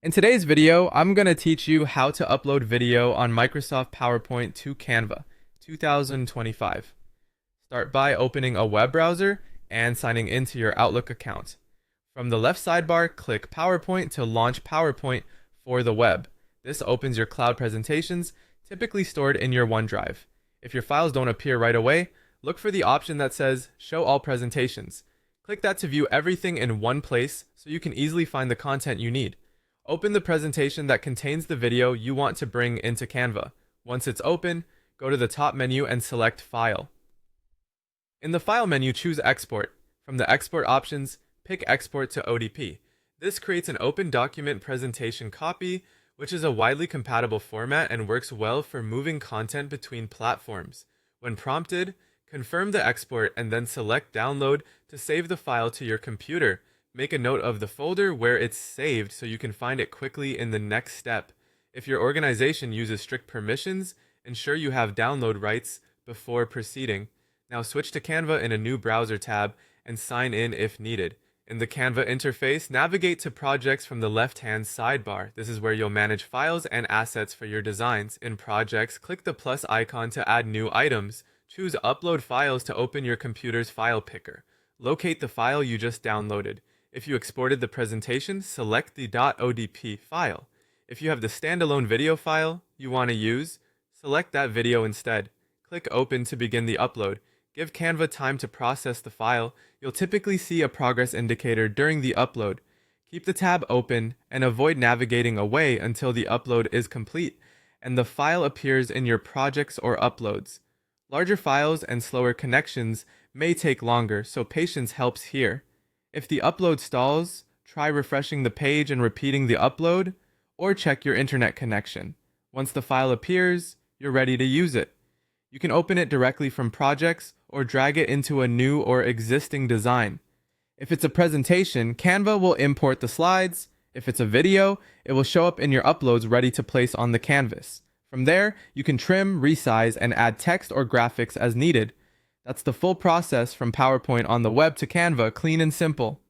In today's video, I'm going to teach you how to upload video on Microsoft PowerPoint to Canva 2025. Start by opening a web browser and signing into your Outlook account. From the left sidebar, click PowerPoint to launch PowerPoint for the web. This opens your cloud presentations, typically stored in your OneDrive. If your files don't appear right away, look for the option that says Show All Presentations. Click that to view everything in one place so you can easily find the content you need. Open the presentation that contains the video you want to bring into Canva. Once it's open, go to the top menu and select File. In the File menu, choose Export. From the Export options, pick Export to ODP. This creates an open document presentation copy, which is a widely compatible format and works well for moving content between platforms. When prompted, confirm the export and then select Download to save the file to your computer. Make a note of the folder where it's saved so you can find it quickly in the next step. If your organization uses strict permissions, ensure you have download rights before proceeding. Now switch to Canva in a new browser tab and sign in if needed. In the Canva interface, navigate to Projects from the left-hand sidebar. This is where you'll manage files and assets for your designs. In Projects, click the plus icon to add new items. Choose Upload Files to open your computer's file picker. Locate the file you just downloaded. If you exported the presentation, select the .odp file. If you have the standalone video file you want to use, select that video instead. Click Open to begin the upload. Give Canva time to process the file. You'll typically see a progress indicator during the upload. Keep the tab open and avoid navigating away until the upload is complete and the file appears in your projects or uploads. Larger files and slower connections may take longer, so patience helps here. If the upload stalls, try refreshing the page and repeating the upload, or check your internet connection. Once the file appears, you're ready to use it. You can open it directly from Projects or drag it into a new or existing design. If it's a presentation, Canva will import the slides. If it's a video, it will show up in your uploads ready to place on the canvas. From there, you can trim, resize, and add text or graphics as needed. That's the full process from PowerPoint on the web to Canva, clean and simple.